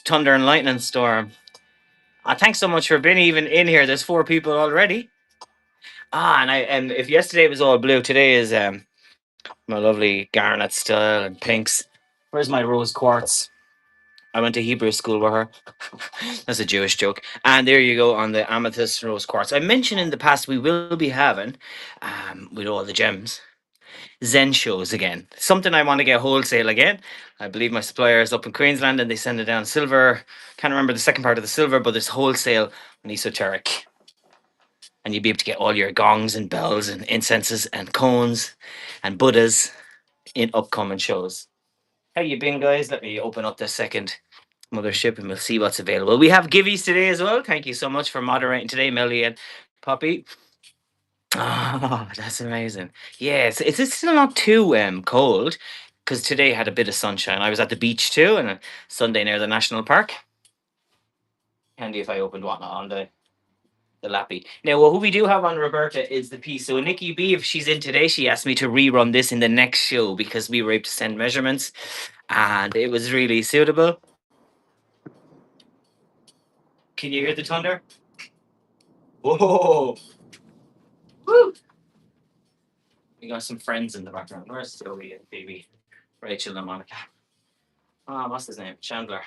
thunder and lightning storm. Thanks so much for being even in here. There's four people already. And if yesterday was all blue, today is my lovely garnet style and pinks. Where's my rose quartz? I went to Hebrew school with her. That's a Jewish joke. And there you go on the amethyst rose quartz. I mentioned in the past we will be having, with all the gems, Zen shows again. Something I want to get wholesale again. I believe my supplier is up in Queensland and they send it down silver. Can't remember the second part of the silver, but it's wholesale and esoteric. And you'll be able to get all your gongs and bells and incenses and cones and Buddhas in upcoming shows. How you been, guys? Let me open up the second mothership and we'll see what's available. We have giveies today as well. Thank you so much for moderating today, Melly and Poppy. Oh, that's amazing. Yeah, it's still not too cold because today had a bit of sunshine. I was at the beach too, and a Sunday near the national park. Handy if I opened whatnot on the lappy. Now, well, who we do have on Roberta is the piece. So Nikki B, if she's in today, she asked me to rerun this in the next show because we were able to send measurements, and it was really suitable. Can you hear the thunder? Whoa! Woo! We got some friends in the background. Where's Zoe and Phoebe? Rachel and Monica. What's his name? Chandler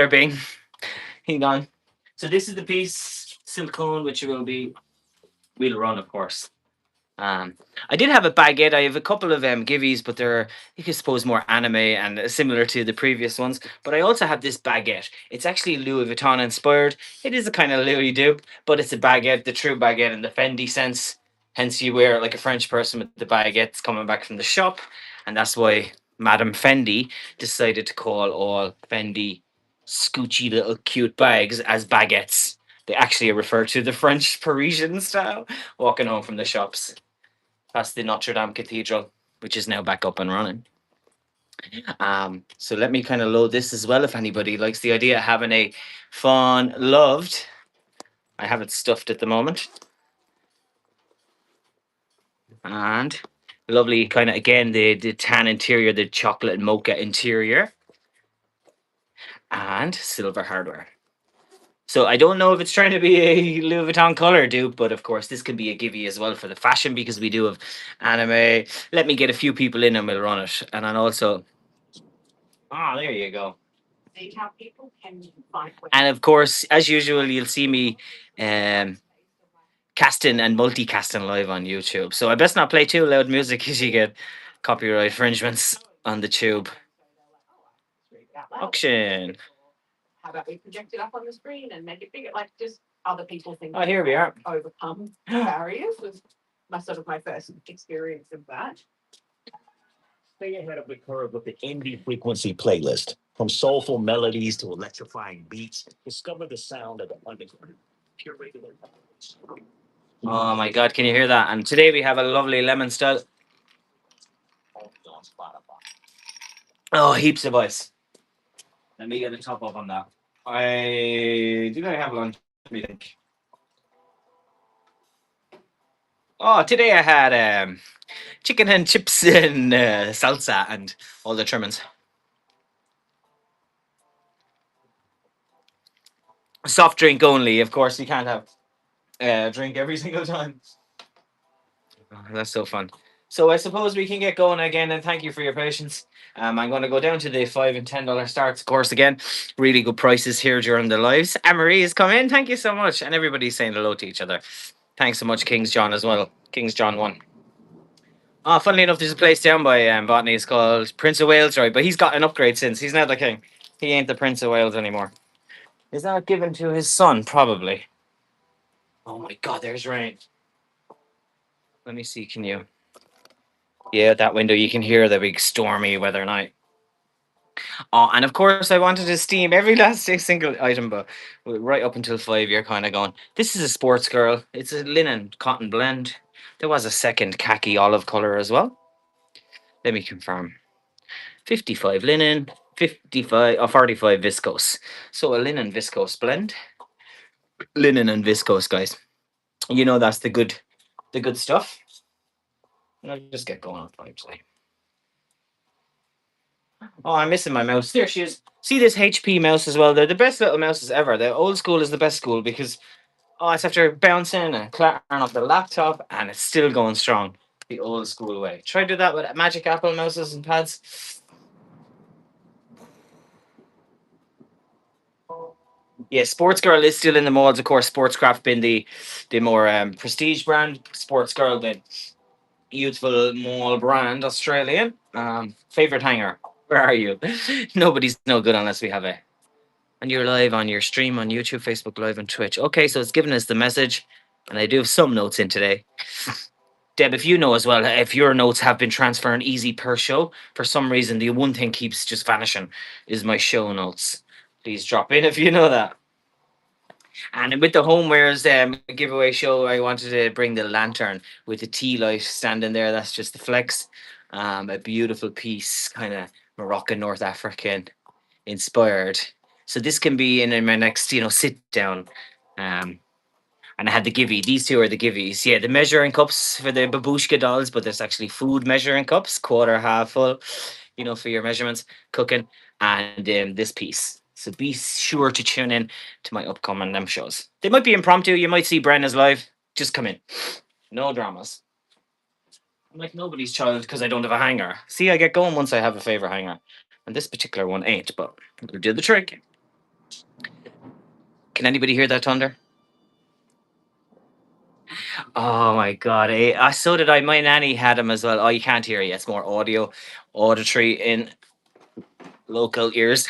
Bing. He gone. So this is the piece, silicone, which will run, of course. I did have a baguette. I have a couple of giveies, but they're, you can suppose, more anime and similar to the previous ones. But I also have this baguette. It's actually Louis Vuitton inspired. It is a kind of Louis dupe, but it's a baguette, the true baguette in the Fendi sense. Hence, you wear it like a French person with the baguettes coming back from the shop, and that's why Madame Fendi decided to call all Fendi scoochy little cute bags as baguettes. They actually refer to the French Parisian style walking home from the shops past the Notre Dame Cathedral, which is now back up and running. So let me kind of load this as well if anybody likes the idea of having a fun, loved. I have it stuffed at the moment. And lovely kind of, again, the tan interior, the chocolate mocha interior. And silver hardware. So I don't know if it's trying to be a Louis Vuitton color dupe, but of course this can be a giveaway as well for the fashion because we do have anime. Let me get a few people in and we'll run it. And then also, there you go. And of course, as usual, you'll see me casting and multicasting live on YouTube. So I best not play too loud music because you get copyright infringements on the tube. Auction. How about we project it up on the screen and make it bigger, like just other people think. Oh, here we are. Overcome barriers was my first experience of that. Stay ahead of the curve with the indie frequency playlist. From soulful melodies to electrifying beats, discover the sound of the underground. Curated. Oh my God, can you hear that? And today we have a lovely lemon style. Oh, heaps of ice. Let me get the top up on that. Did I have lunch? Let me think. Oh, today I had chicken and chips and salsa and all the trimmings. Soft drink only, of course. You can't have drink every single time. Oh, that's so fun. So I suppose we can get going again, and thank you for your patience. I'm going to go down to the $5 and $10 starts, of course. Again, really good prices here during the lives. Anne-Marie has come in. Thank you so much, and everybody's saying hello to each other. Thanks so much, King's John as well. King's John 1. Funnily enough, there's a place down by Botany. It's called Prince of Wales, right? But he's got an upgrade since. He's not the king. He ain't the Prince of Wales anymore. Is that given to his son? Probably. Oh my God, there's rain. Let me see. Can you? Yeah, that window you can hear the big stormy weather night. Oh, and of course I wanted to steam every last single item, but right up until 5, you're kind of going. This is a sports girl. It's a linen cotton blend. There was a second khaki olive color as well. Let me confirm. 55 linen, 55 or 45 viscose. So a linen viscose blend. Linen and viscose, guys. You know that's the good stuff. And I'll just get going on 5 today. Oh, I'm missing my mouse. There she is. See this HP mouse as well. They're the best little mouses ever. The old school is the best school because it's after bouncing and clattering off the laptop and it's still going strong. The old school way. Try to do that with Magic Apple mouses and pads. Yeah, Sports Girl is still in the molds. Of course, Sportscraft being the more prestige brand. Sports Girl, the youthful mall brand, Australian. Favorite hanger. Where are you? Nobody's no good unless we have a. And you're live on your stream on YouTube, Facebook Live, and Twitch. Okay, so it's giving us the message, and I do have some notes in today. Deb, if you know as well, if your notes have been transferring easy per show, for some reason the one thing keeps just vanishing is my show notes. Please drop in if you know that. And with the homewares giveaway show, I wanted to bring the lantern with the tea light standing there. That's just the flex. A beautiful piece, kind of Moroccan, North African inspired. So this can be in my next, sit down. Um, and I had the Givey. These two are the Giveys. Yeah, the measuring cups for the babushka dolls, but there's actually food measuring cups, quarter, half full, for your measurements, cooking, and this piece. So be sure to tune in to my upcoming shows. They might be impromptu. You might see Brenna's live. Just come in. No dramas. I'm like nobody's child because I don't have a hanger. See, I get going once I have a favorite hanger. And this particular one ain't, but it'll do the trick. Can anybody hear that thunder? Oh my god! So did I. My nanny had him as well. Oh, you can't hear it. It's more auditory in local ears.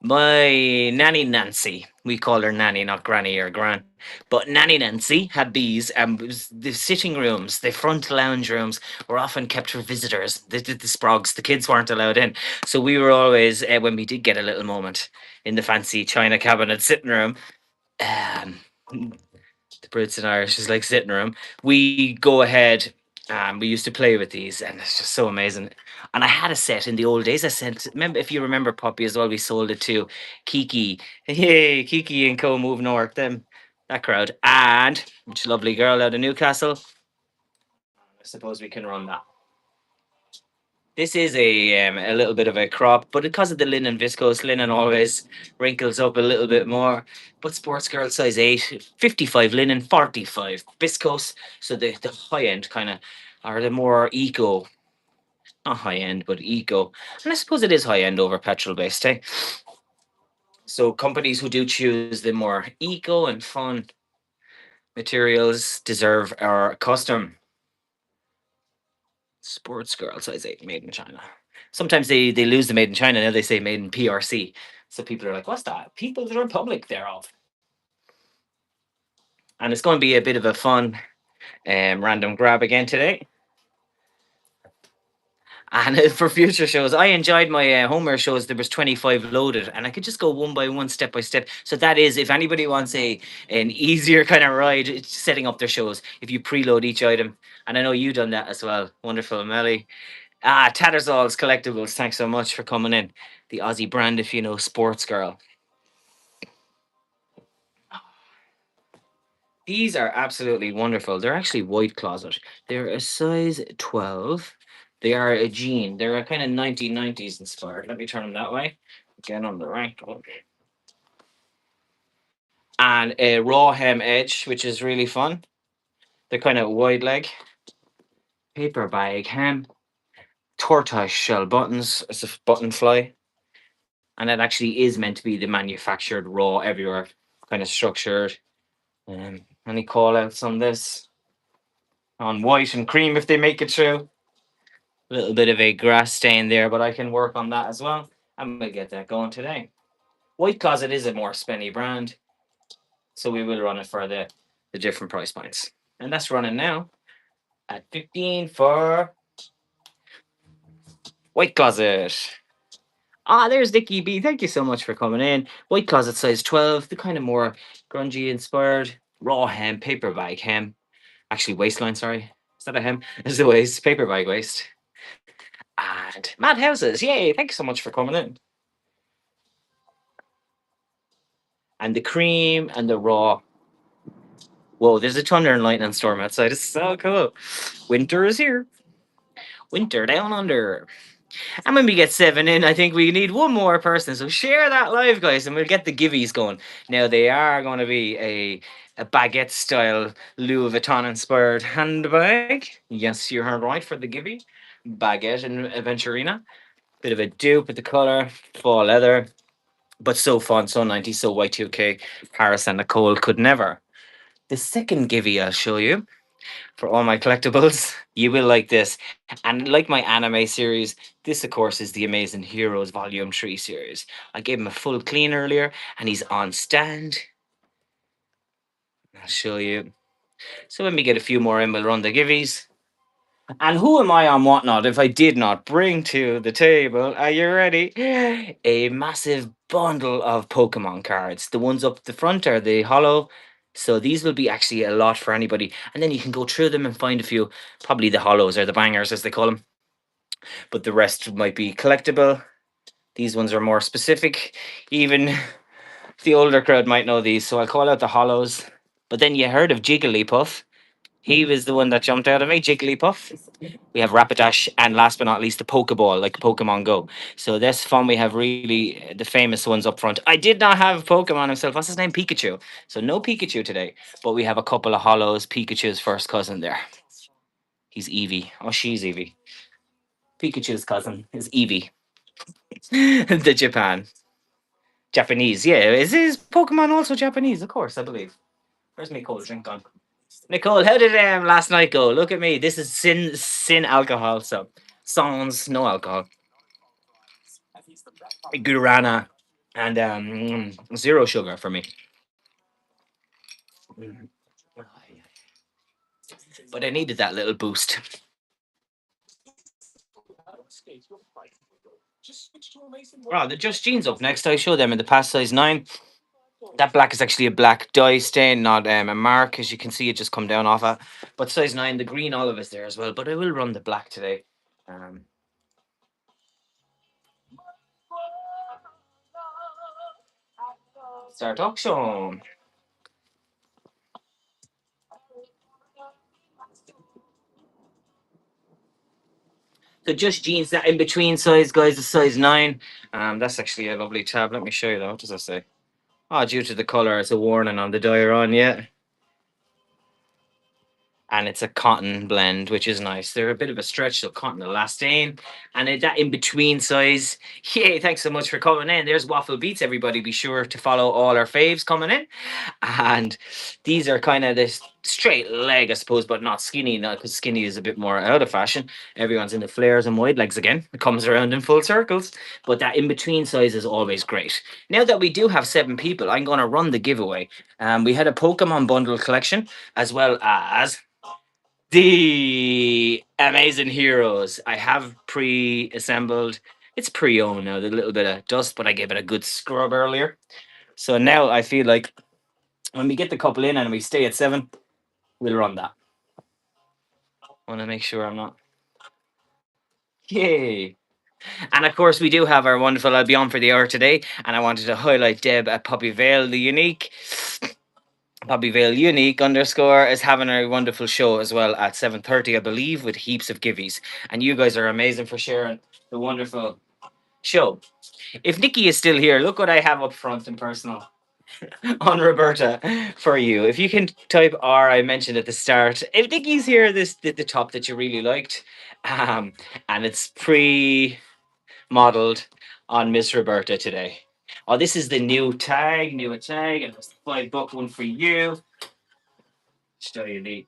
My nanny Nancy, we call her nanny, not granny or gran, but nanny Nancy had these. The sitting rooms, the front lounge rooms, were often kept for visitors. The sprogs, the kids weren't allowed in, so we were always when we did get a little moment in the fancy china cabinet sitting room. Um, the Brits and Irish is like sitting room. We go ahead. We used to play with these, and it's just so amazing. And I had a set in the old days. I sent. Remember, if you remember Poppy as well, we sold it to Kiki. Hey, Kiki and Co. Move North. Them, that crowd, and which lovely girl out of Newcastle. I suppose we can run that. This is a little bit of a crop, but because of the linen viscose, linen always wrinkles up a little bit more. But sports girl size 8, 55 linen, 45 viscose. So the high end kind of are the more eco, not high end, but eco. And I suppose it is high end over petrol based, eh? So companies who do choose the more eco and fun materials deserve our custom. Sports girl size 8, made in China. Sometimes they lose the made in China, now they say made in PRC. So people are like, what's that? People's Republic thereof. And it's going to be a bit of a fun random grab again today. And for future shows, I enjoyed my homeware shows. There was 25 loaded, and I could just go one by one, step by step. So that is, if anybody wants an easier kind of ride, it's setting up their shows. If you preload each item, and I know you done that as well. Wonderful, Melly. Tattersall's Collectibles. Thanks so much for coming in. The Aussie brand, if you know, sports girl. These are absolutely wonderful. They're actually white closet. They're a size 12. They are a jean. They're a kind of 1990s inspired. Let me turn them that way. Again on the right one. And a raw hem edge, which is really fun. They're kind of wide leg. Paper bag hem. Tortoise shell buttons. It's a button fly. And it actually is meant to be the manufactured raw everywhere kind of structured. Any call outs on this? On white and cream if they make it through. A little bit of a grass stain there, but I can work on that as well. I'm gonna get that going today. White Closet is a more spenny brand, so we will run it for the different price points. And that's running now at 15 for White Closet. There's Dickie B. Thank you so much for coming in. White Closet size 12, the kind of more grungy inspired raw hem, paper bag hem. Actually, waistline, sorry. Is that a hem? It's the waist, paper bag waist. And Mad Houses, yay! Thank you so much for coming in. And the cream and the raw. Whoa, there's a thunder and lightning storm outside. It's so cool. Winter is here. Winter down under. And when we get seven in, I think we need one more person. So share that live, guys, and we'll get the givvies going. Now they are going to be a baguette style Louis Vuitton inspired handbag. Yes, you heard right for the givvy. Baguette and Aventurina. Bit of a dupe with the color, fall leather, but so fun, so 90s, so Y2K. Paris and Nicole could never. The second givvy I'll show you for all my collectibles. You will like this. And like my anime series, this, of course, is the Amazing Heroes Volume 3 series. I gave him a full clean earlier, and he's on stand. I'll show you. So when we get a few more in, we'll run the givvies. And who am I on whatnot if I did not bring to the table? Are you ready? A massive bundle of Pokemon cards. The ones up the front are the hollow. So these will be actually a lot for anybody. And then you can go through them and find a few, probably the hollows or the bangers as they call them. But the rest might be collectible. These ones are more specific. Even the older crowd might know these. So I'll call out the hollows. But then you heard of Jigglypuff. He was the one that jumped out of me, Jigglypuff. We have Rapidash, and last but not least, the Pokeball, like Pokemon Go. So this fun, we have really the famous ones up front. I did not have Pokemon himself. What's his name? Pikachu. So no Pikachu today, but we have a couple of hollows. Pikachu's first cousin there. He's Eevee. Oh, she's Eevee. Pikachu's cousin is Eevee. The Japanese. Yeah, is Pokemon also Japanese? Of course, I believe. Where's my cold drink gone? Nicole, how did last night go? Look at me. This is sin alcohol, so sans no alcohol. Guarana and zero sugar for me. Mm. But I needed that little boost. Oh, the Just Jeans up next. I show them in the past size 9. That black is actually a black dye stain, not a mark, as you can see it just come down off it. But size 9, the green olive is there as well. But I will run the black today. Um, Start auction. So Just Jeans, that in between size, guys, is size 9. That's actually a lovely tab. Let me show you that. What does that say? Oh, due to the color, it's a warning on the dye on, yeah. And it's a cotton blend, which is nice. They're a bit of a stretch, so cotton elastin, and that in between size. Yay! Thanks so much for coming in. There's Waffle Beats. Everybody, be sure to follow all our faves coming in. And these are kind of this straight leg, I suppose, but not skinny. Now, because skinny is a bit more out of fashion. Everyone's into flares and wide legs again. It comes around in full circles. But that in between size is always great. Now that we do have 7 people, I'm going to run the giveaway. We had a Pokemon bundle collection as well as the Amazing Heroes. I have pre-assembled. It's pre-owned now. There's a little bit of dust, but I gave it a good scrub earlier. So now I feel like when we get the couple in and we stay at 7, we'll run that. Want to make sure I'm not. Yay! And of course, we do have our wonderful I'll be on for the hour today. And I wanted to highlight Deb at Poppy Vale, the unique. Poppy Vale Unique underscore is having a wonderful show as well at 7:30, I believe, with heaps of givvies. And you guys are amazing for sharing the wonderful show. If Nikki is still here, look what I have up front in personal on Roberta for you. If you can type R, I mentioned at the start. If Nikki's here, this the top that you really liked, um, and it's pre-modeled on Miss Roberta today. Oh, this is the new tag, and it's the $5 one for you. Show you the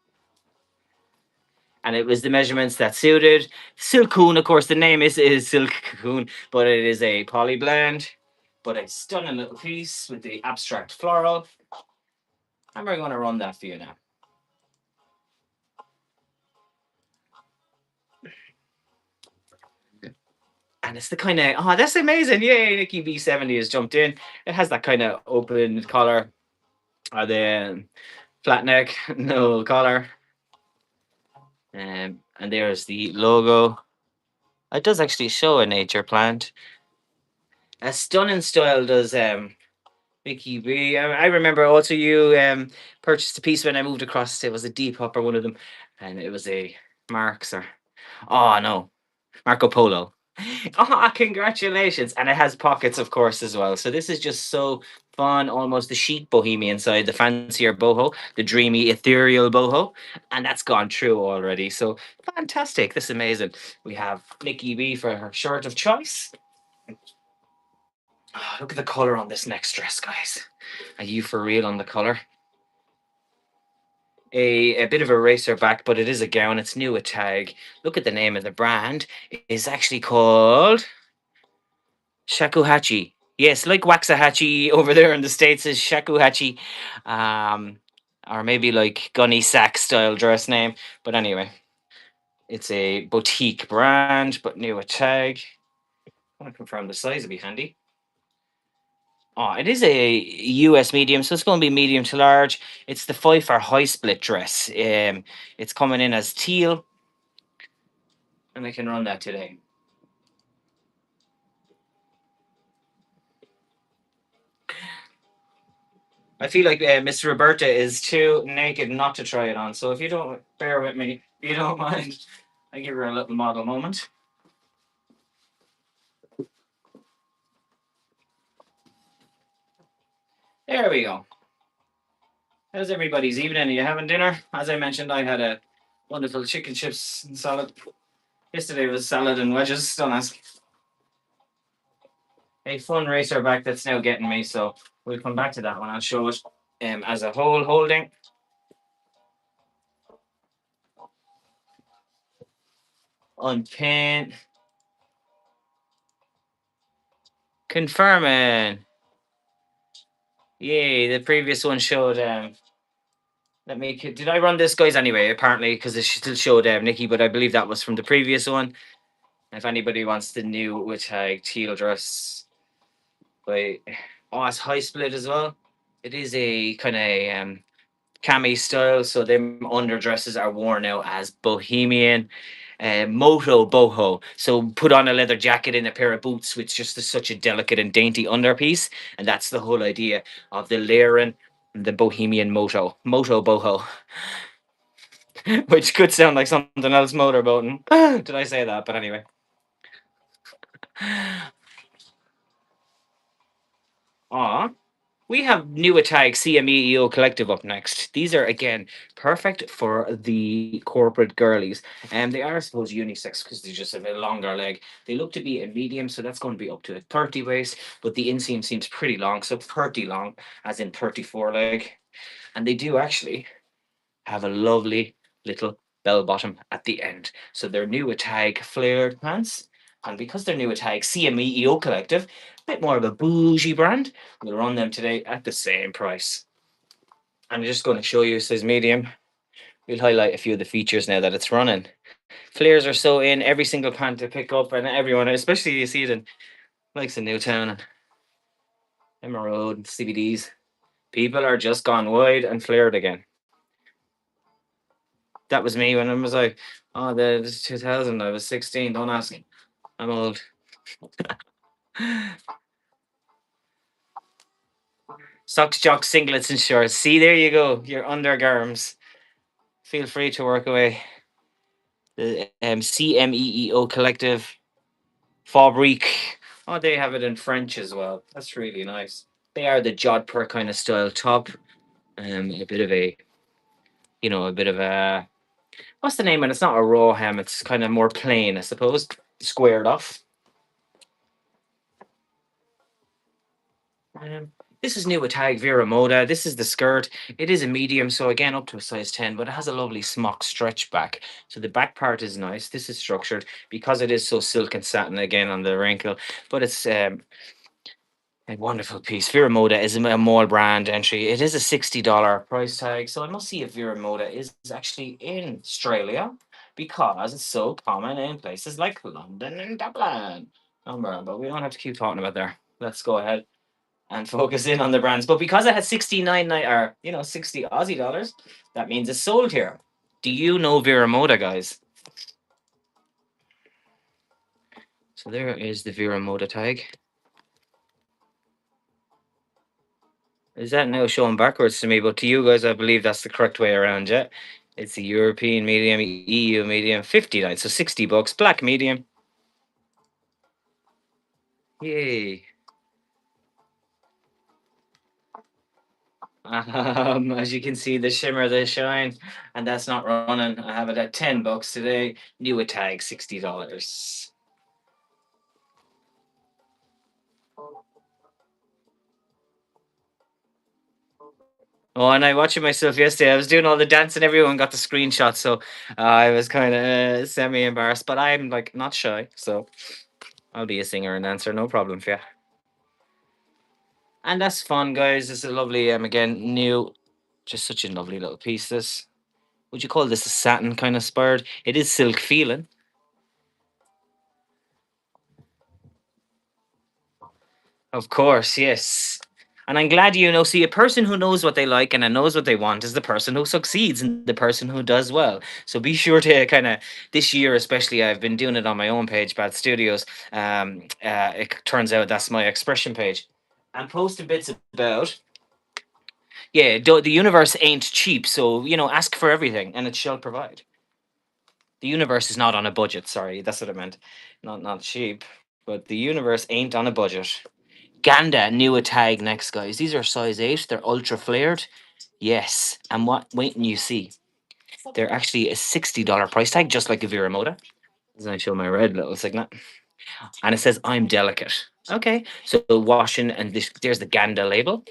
and it was the measurements that suited. Silcoon, of course, the name is Silk Cocoon, but it is a poly blend, but a stunning little piece with the abstract floral. And we're going to run that for you now. And it's the kind of, oh, that's amazing. Yay, Nikki B70 has jumped in. It has that kind of open collar, or the flat neck, no collar. And there's the logo. It does actually show a nature plant. A stunning style does Mickey B. I remember also you purchased a piece when I moved across. It was a Depop or one of them, and it was a Marx or oh no, Marco Polo. Oh, congratulations. And it has pockets, of course, as well. So this is just so fun, almost the chic bohemian side, the fancier boho, the dreamy, ethereal boho. And that's gone through already. So fantastic. This is amazing. We have Nikki B for her shirt of choice. Oh, look at the color on this next dress, guys. Are you for real on the color? A bit of a racer back, but it is a gown. It's new with tag. Look at the name of the brand. It's actually called Shakuhachi. Yes, like Waxahachie over there in the States is Shakuhachi. Um, or maybe like Gunny Sack style dress name. But anyway, it's a boutique brand, but new with tag. I want to confirm the size would be handy. Oh, it is a US medium, so it's going to be medium to large. It's the Pfeiffer high split dress. It's coming in as teal, and I can run that today. I feel like Miss Roberta is too naked not to try it on. So if you don't bear with me, if you don't mind, I give her a little model moment. There we go. How's everybody's evening? Are you having dinner? As I mentioned, I had a wonderful chicken chips and salad. Yesterday was salad and wedges. Don't ask. A fun racer back that's now getting me. So we'll come back to that one. I'll show it as a whole holding. Unpin. Confirming. Yay, the previous one showed let me. Did I run this, guys? Anyway, apparently, because it still showed Nikki, but I believe that was from the previous one. If anybody wants the new with teal dress, by oh, it's high split as well. It is a kind of cami style, so them underdresses are worn out as bohemian. Moto boho. So put on a leather jacket and a pair of boots with just such a delicate and dainty underpiece, and that's the whole idea of the layering, the bohemian moto boho. Which could sound like something else motorboating. Did I say that? But anyway. Aw. We have new attack CMEEO Collective up next. These are again perfect for the corporate girlies. And they are, I suppose, unisex because they just have a longer leg. They look to be a medium, so that's going to be up to a 30 waist, but the inseam seems pretty long, so 30 long, as in 34 leg. And they do actually have a lovely little bell bottom at the end. So they're new tag flared pants. And because they're new tag CMEEO Collective, a bit more of a bougie brand, we'll run them today at the same price. I'm just going to show you size medium. We'll highlight a few of the features now that it's running. Flares are so in every single pant to pick up, and everyone, especially you see it in likes in Newtown and Emma Road and CBDs. People are just gone wide and flared again. That was me when I was like, oh, this is 2000. I was 16. Don't ask. I'm old. Socks, jocks, singlets, and shorts. See, there you go. Your undergarms. Feel free to work away. The CMEEO Collective Fabrique. Oh, they have it in French as well. That's really nice. They are the jodhpur kind of style top. A bit of a, a bit of a. What's the name? And it's not a raw hem. It's kind of more plain, I suppose. Squared off. Um, this is new with tag Vera Moda. This is the skirt. It is a medium, so again up to a size 10, but it has a lovely smock stretch back. So the back part is nice. This is structured because it is so silk and satin again on the wrinkle, but it's a wonderful piece. Vera Moda is a mall brand entry. It is a $60 price tag, so I must see if Vera Moda is actually in Australia because it's so common in places like London and Dublin. But we don't have to keep talking about there. Let's go ahead and focus in on the brands. But because I had 69 or 60 Aussie dollars, that means it's sold here. Do you know Vera Moda, guys? So there is the Vera Moda tag. Is that now showing backwards to me? But to you guys, I believe that's the correct way around, yeah? It's a European medium, EU medium, 59, so $60, black medium. Yay. As you can see, the shimmer, the shine, and that's not running. I have it at $10 today. New a tag, $60. Oh, and I watched it myself yesterday. I was doing all the dancing. Everyone got the screenshot, so I was kind of semi embarrassed. But I'm like not shy, so I'll be a singer and dancer, no problem for you. And that's fun, guys. This is a lovely, again, new, just such a lovely little piece. This, would you call this a satin kind of spurred? It is silk feeling. Of course, yes. And I'm glad see, a person who knows what they like and knows what they want is the person who succeeds and the person who does well. So be sure to kind of, this year especially, I've been doing it on my own page, Bad Studios. It turns out that's my expression page. And posting bits about, yeah, the universe ain't cheap. So, ask for everything and it shall provide. The universe is not on a budget. Sorry, that's what I meant. Not cheap, but the universe ain't on a budget. Ganda, new a tag next, guys. These are size 8. They're ultra flared. Yes. And what? Wait and you see. They're actually a $60 price tag, just like a Vera Moda. As I show my red little signet. And it says, I'm delicate. Okay. So washing, and there's the Ganda label.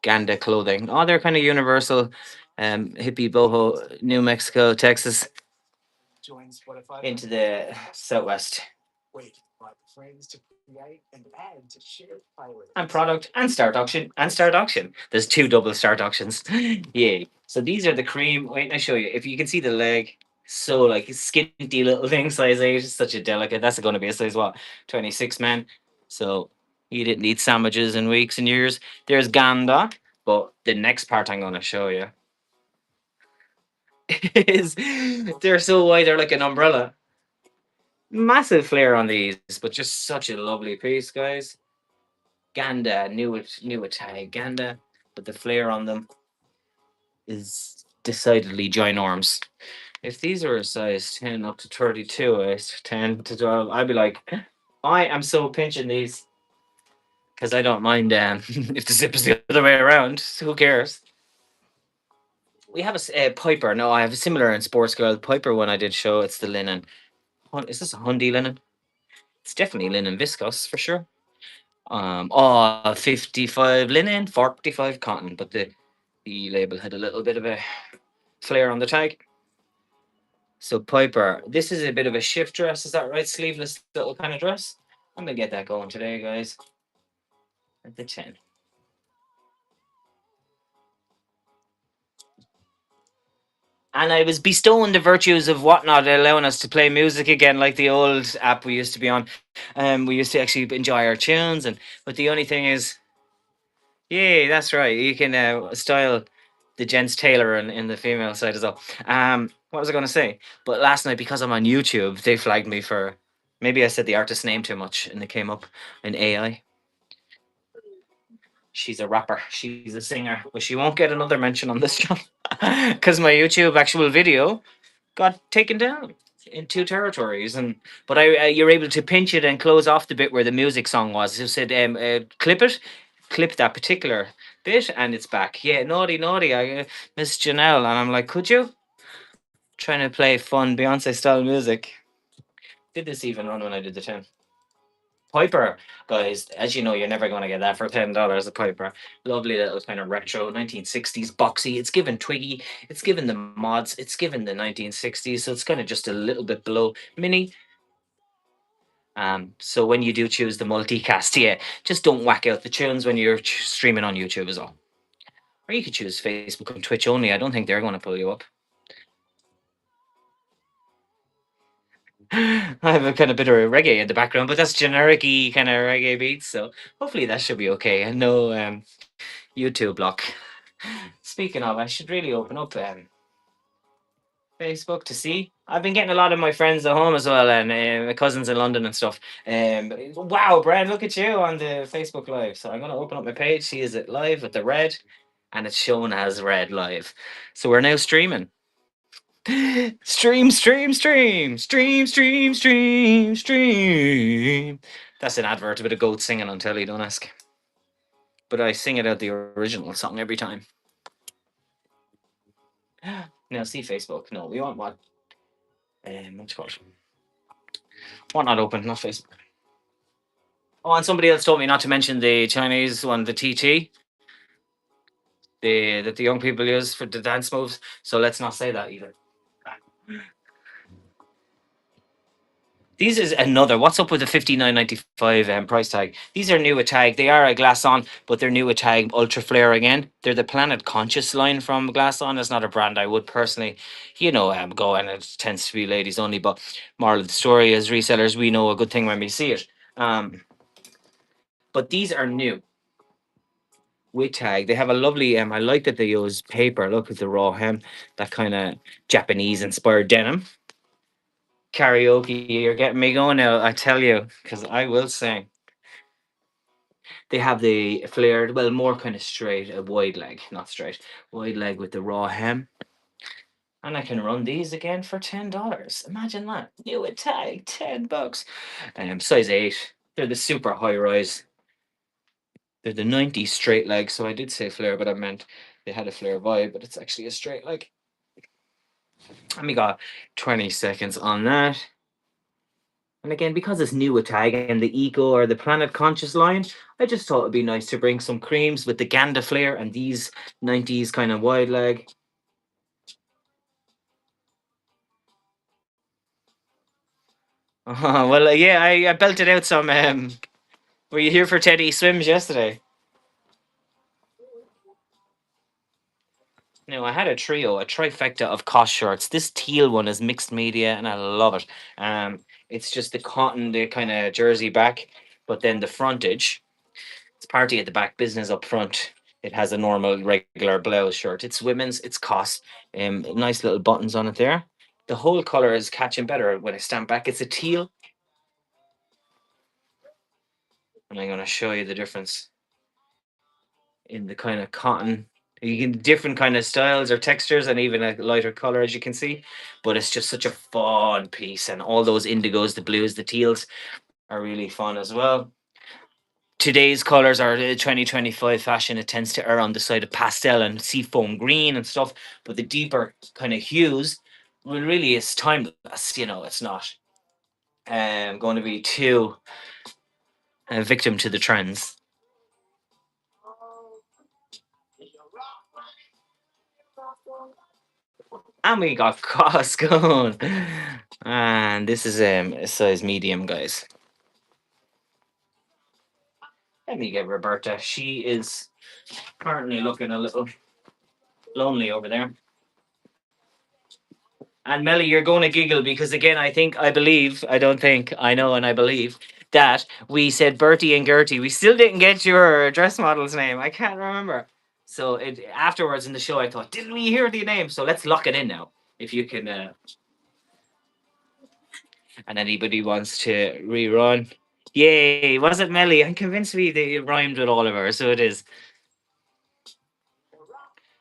Ganda clothing. Oh, they're kind of universal. Hippie, boho, New Mexico, Texas, into the Southwest. And product and start auction and start auction. There's two double start auctions. Yay. So these are the cream. Wait, I show you. If you can see the leg, so like skinty little thing, size 8, such a delicate. That's going to be a size what? 26, man. So you didn't eat sandwiches in weeks and years. There's Ganda, but the next part I'm going to show you is they're so wide, they're like an umbrella. Massive flare on these, but just such a lovely piece, guys. Ganda, new tag Ganda, but the flare on them is decidedly ginormous. If these are a size 10 up to 32, 10 to 12, I'd be like, I am so pinching these because I don't mind if the zip is the other way around. Who cares? We have a Piper. No, I have a similar in Sports Girl Piper one I did show. It's the linen. Is this a Hundy linen? It's definitely linen viscose for sure. 55 linen, 45 cotton, but the label had a little bit of a flare on the tag. So Piper, this is a bit of a shift dress, is that right? Sleeveless little kind of dress. I'm gonna get that going today, guys. At the 10. And I was bestowing the virtues of whatnot, allowing us to play music again, like the old app we used to be on. We used to actually enjoy our tunes, but the only thing is, yeah, that's right. You can style the gents tailor in the female side as well. What was I going to say? But last night, because I'm on YouTube, they flagged me for maybe I said the artist's name too much, and it came up in AI. She's a rapper. She's a singer, but she won't get another mention on this channel because my YouTube actual video got taken down in two territories. And but you're able to pinch it and close off the bit where the music song was. It said clip it, clip that particular bit, and it's back. Yeah, naughty, naughty. I Miss Janelle, and I'm like, could you trying to play fun Beyonce style music? Did this even run when I did the 10? Piper, guys, as you know, you're never going to get that for $10. A Piper, lovely little kind of retro 1960s boxy. It's given Twiggy, it's given the mods, it's given the 1960s, so it's kind of just a little bit below mini. So when you do choose the multicast, yeah, just don't whack out the tunes when you're streaming on YouTube as well. Or you could choose Facebook and Twitch only. I don't think they're going to pull you up. I have a kind of bit of reggae in the background, but that's generic kind of reggae beats, so hopefully that should be okay. And no YouTube block. Speaking of, I should really open up Facebook to see. I've been getting a lot of my friends at home as well, and my cousins in London and stuff. Wow, Brad, look at you on the Facebook Live. So I'm going to open up my page. See, is it live with the red? And it's shown as red live. So we're now streaming. Stream, stream, stream, stream, stream, stream, stream. That's an advert, a bit of goat singing on telly, don't ask. But I sing it out the original song every time. Now, see Facebook. No, we want what? What's it called? What not open? Not Facebook. Oh, and somebody else told me not to mention the Chinese one, the TT, that the young people use for the dance moves. So let's not say that either. These is another. What's up with the 59.95 price tag? These are new at tag. They are a glass on, but they're new at tag ultra flare again. They're the Planet Conscious line from Glass On. It's not a brand I would personally, go, and it tends to be ladies only. But moral of the story is resellers, we know a good thing when we see it. But these are new with tag. They have a lovely. I like that they use paper. Look at the raw hem, that kind of Japanese inspired denim. Karaoke, you're getting me going now. I tell you, because I will sing. They have the flared, well, more kind of straight, a wide leg, not straight, wide leg with the raw hem. And I can run these again for $10. Imagine that. New at tag, $10. Size 8. They're the super high rise. They're the 90 straight leg. So I did say flare, but I meant they had a flare vibe, but it's actually a straight leg. And we got 20 seconds on that. And again, because it's new with tag and the Eco or the Planet Conscious line, I just thought it'd be nice to bring some creams with the Ganda flare and these 90s kind of wide leg. Well, yeah, I belted out some. Were you here for Teddy Swims yesterday? No, I had a trio, a trifecta of cost shorts. This teal one is mixed media, and I love it. It's just the cotton, the kind of jersey back, but then the frontage. It's party at the back, business up front. It has a normal, regular blouse shirt. It's women's. It's cost. Nice little buttons on it there. The whole color is catching better when I stand back. It's a teal, and I'm going to show you the difference in the kind of cotton. You can different kind of styles or textures and even a lighter color, as you can see. But it's just such a fun piece, and all those indigos, the blues, the teals are really fun as well. Today's colors are 2025 fashion. It tends to err on the side of pastel and seafoam green and stuff, but the deeper kind of hues, well, really is timeless. It's not going to be too victim to the trends. And we got Costco. And this is a size medium, guys. Let me get Roberta. She is currently looking a little lonely over there. And Melly, you're going to giggle because again, I know, and I believe that we said Bertie and Gertie. We still didn't get your dress model's name. I can't remember. So afterwards in the show, I thought, didn't we hear the name? So let's lock it in now. If you can, and anybody wants to rerun. Yay, was it Melly? I'm convinced they rhymed with all of her, so it is.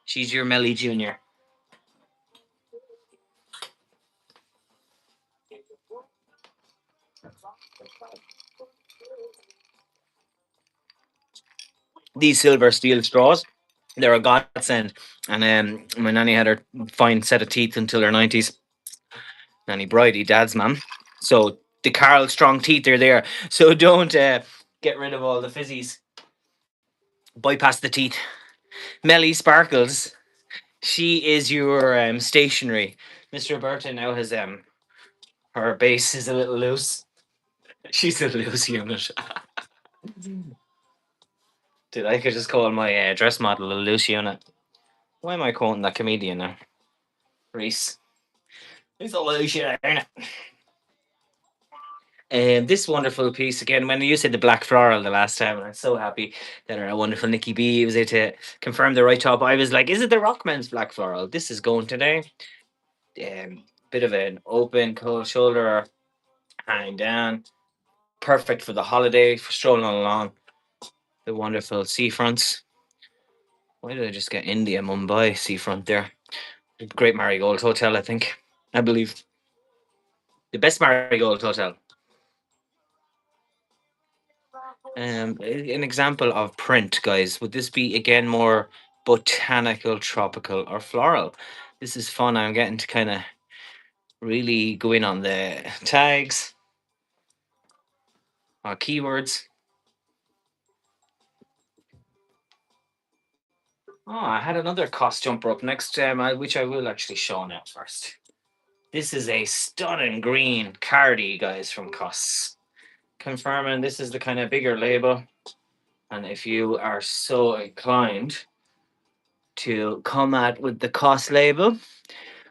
She's your Melly Jr. These silver steel straws, they're a godsend. And my nanny had her fine set of teeth until her 90s. Nanny Bridie, dad's mum. So the Carl strong teeth are there. So don't get rid of all the fizzies. Bypass the teeth. Melly Sparkles. She is your stationery. Mr. Burton now has her base is a little loose. She's a loose unit. Dude, I could just call my dress model a loose unit. Why am I quoting that comedian now? Reese. He's a loose unit. And this wonderful piece again, when you said the black floral the last time, and I'm so happy that our wonderful Nikki B was able to confirm the right top. I was like, is it the Rockman's black floral? This is going today. Bit of an open cold shoulder hang down. Perfect for the holiday, for strolling along the wonderful seafronts. Why did I just get India Mumbai seafront there? Great Marigold Hotel, I think. I believe the best Marigold Hotel. An example of print, guys. Would this be again more botanical, tropical, or floral? This is fun. I'm getting to kind of really go in on the tags or keywords. Oh, I had another cost jumper up next, which I will actually show now first. This is a stunning green cardi, guys, from Costs. Confirming this is the kind of bigger label. And if you are so inclined to come at with the cost label,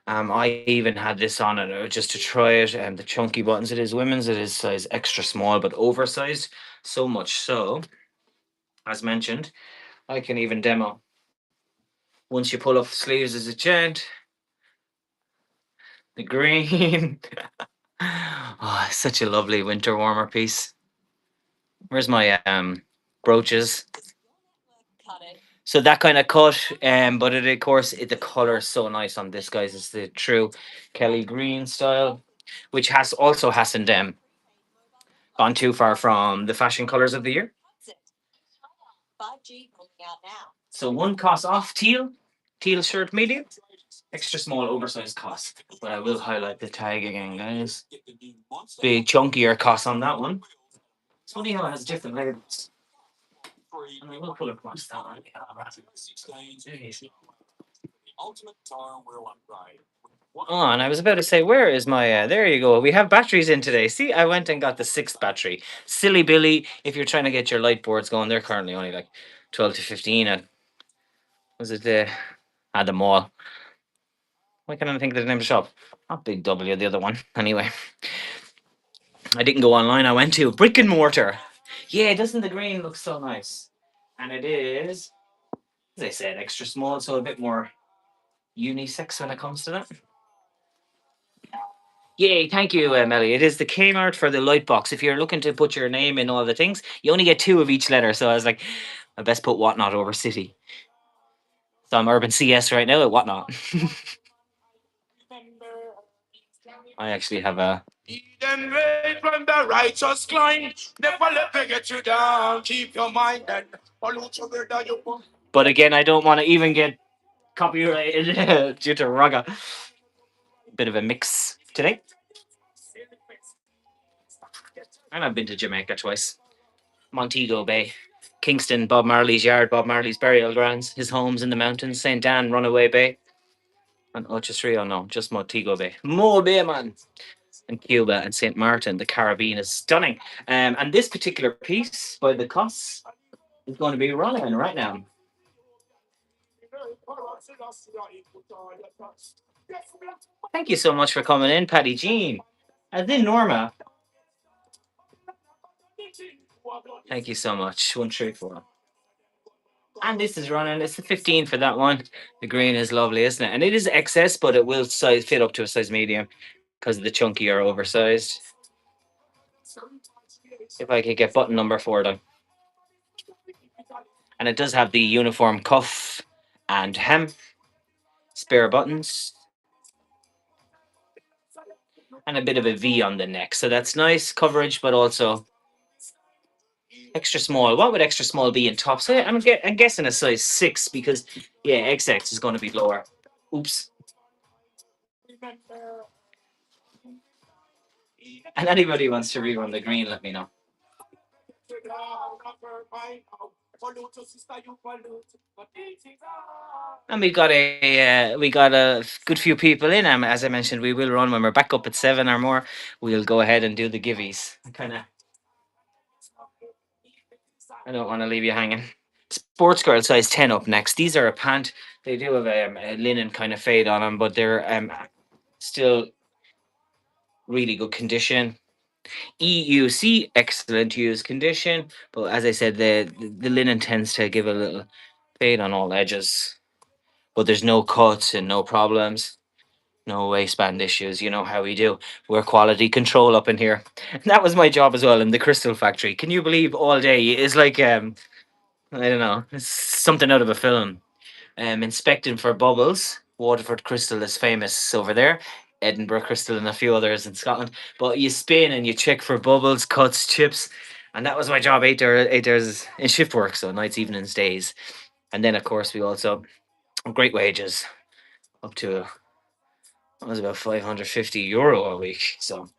I even had this on it just to try it. The chunky buttons, it is women's, it is size extra small but oversized. So much so, as mentioned, I can even demo. Once you pull up the sleeves, as a giant. The green. Oh, such a lovely winter warmer piece. Where's my brooches? So that kind of cut, but it, of course, the color is so nice on this, guys. It's the true Kelly green style, which has also hasn't gone too far from the fashion colors of the year. So one cost off teal shirt medium, extra small oversized cost. But I will highlight the tag again, guys. Big chunkier cost on that one. It's funny how it has different labels. And I will pull across that one. Oh, and I was about to say, where is my? There you go. We have batteries in today. See, I went and got the sixth battery. Silly Billy, if you're trying to get your light boards going, they're currently only like 12 to 15. At was it at the mall? Why can't I think of the name of the shop? Not Big W, the other one. Anyway, I didn't go online. I went to Brick and Mortar. Yeah, doesn't the green look so nice? And it is, as I said, extra small, so a bit more unisex when it comes to that. Yay, thank you, Melly. It is the Kmart for the light box. If you're looking to put your name in all the things, you only get two of each letter. So I was like, I best put whatnot over city. So I'm Urban CS right now at whatnot. I actually have a. Then wait when the righteous climb. Never let me get you down. Keep your mind and follow whether you want. But again, I don't want to even get copyrighted due to Raga. Bit of a mix today. And I've been to Jamaica twice. Montego Bay, Kingston, Bob Marley's yard, Bob Marley's burial grounds, his homes in the mountains, St. Dan, Runaway Bay, and Ochus Rio, no, just Montego Bay. Mo Bay, man. And Cuba and St. Martin, the Caribbean is stunning. And this particular piece by the Costs is going to be running right now. Thank you so much for coming in, Paddy Jean. As in Norma. Thank you so much. 134. And this is running. It's the 15 for that one. The green is lovely, isn't it? And it is excess, but it will size fit up to a size medium because of the chunky or oversized. If I could get button number 4 done. And it does have the uniform cuff and hem, spare buttons, and a bit of a V on the neck. So that's nice coverage, but also extra small. What would extra small be in top? So I'm guessing a size 6 because, yeah, XX is going to be lower. Oops. And anybody wants to rerun the green, let me know. And we got a good few people in. As I mentioned, we will run when we're back up at 7 or more. We'll go ahead and do the givvies. I don't want to leave you hanging. Sports girl size 10 up next. These are a pant. They do have a linen kind of fade on them, but they're still really good condition. EUC, excellent use condition. But as I said, the linen tends to give a little fade on all edges. But there's no cuts and no problems. No waistband issues. You know how we do. We're quality control up in here. And that was my job as well in the crystal factory. Can you believe all day is like I don't know, it's something out of a film. Inspecting for bubbles. Waterford Crystal is famous over there. Edinburgh Crystal and a few others in Scotland. But you spin and you check for bubbles, cuts, chips, and that was my job. 8 hours in shift work, so nights, evenings, days, and then of course we also great wages up to it was about €550 a week, so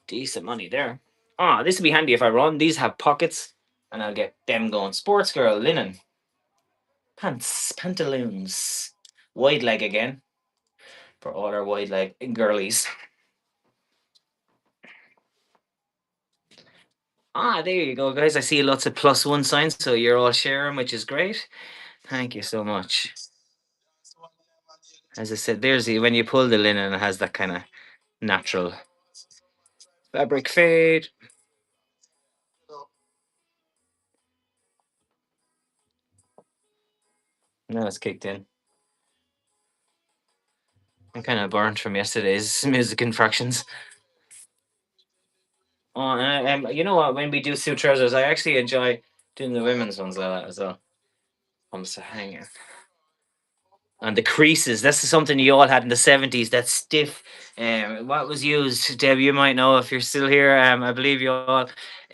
decent money there. Ah, this would be handy if I run. These have pockets, and I'll get them going. Sports girl linen pants, pantaloons, wide leg again for all our wide leg girlies. Ah, there you go, guys. I see lots of +1 signs, so you're all sharing, which is great. Thank you so much. As I said, there's the when you pull the linen, it has that kind of natural fabric fade. Now it's kicked in. I'm kind of burnt from yesterday's music infractions. Oh, and you know what? When we do suit trousers, I actually enjoy doing the women's ones like that as well. Comes to hanging. And the creases, that's something you all had in the 70s, that stiff. What was used, Deb? You might know if you're still here. I believe you all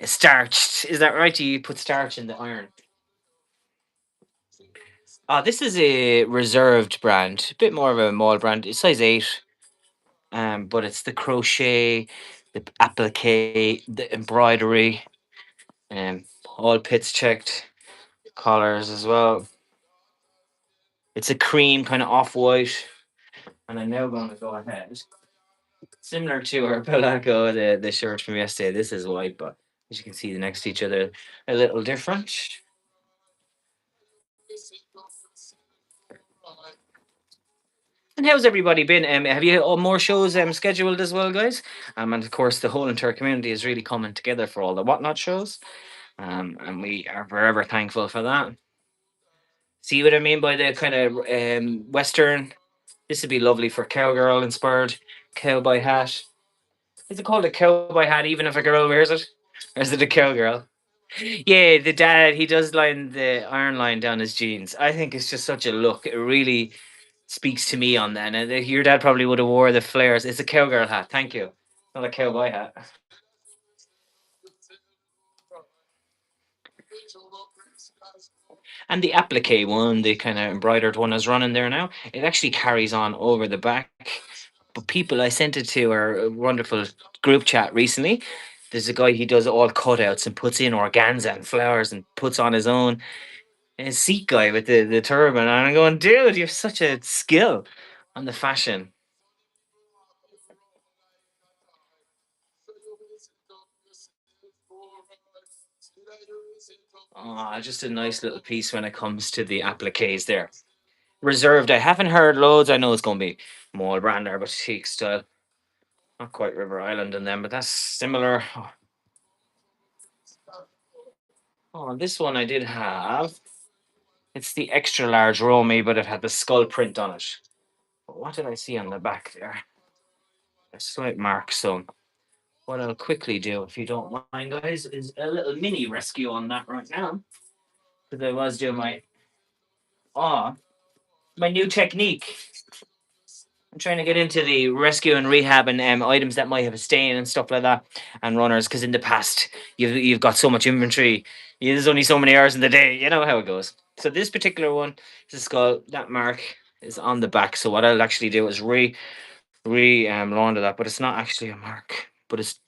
starched. Is that right? You put starch in the iron. This is a reserved brand, a bit more of a mall brand. It's size 8. But it's the crochet, the applique, the embroidery, all pits checked, collars as well. It's a cream kind of off white, and I'm now going to go ahead. Similar to our Pelaco, the shirt from yesterday. This is white, but as you can see, next to each other, a little different. And how's everybody been? Have you more shows scheduled as well, guys? And of course, the whole entire community is really coming together for all the whatnot shows. And we are forever thankful for that. See what I mean by the kind of Western? This would be lovely for cowgirl inspired cowboy hat. Is it called a cowboy hat even if a girl wears it? Or is it a cowgirl? Yeah, the dad, he does line the iron line down his jeans. I think it's just such a look. It really speaks to me on that. And your dad probably would have wore the flares. It's a cowgirl hat. Thank you. Not a cowboy hat. And the applique one, the kind of embroidered one, is running there now. It actually carries on over the back. But people, I sent it to our wonderful group chat recently. There's a guy, he does all cutouts and puts in organza and flowers and puts on his own. And a Sikh guy with the turban. And I'm going, dude, you have such a skill on the fashion. Oh, just a nice little piece when it comes to the appliques there. Reserved, I haven't heard loads. I know it's going to be more brander, but chic style. Not quite River Island and them, but that's similar. Oh, this one I did have. It's the extra large Romy, but it had the skull print on it. But what did I see on the back there? A slight mark. So what I'll quickly do, if you don't mind, guys, is a little mini rescue on that right now. Because I was doing oh my new technique. I'm trying to get into the rescue and rehab and items that might have a stain and stuff like that, and runners. Because in the past, you've got so much inventory. There's only so many hours in the day. You know how it goes. So this particular one, the skull, that mark is on the back. So what I'll actually do is launder that, but it's not actually a mark. But it's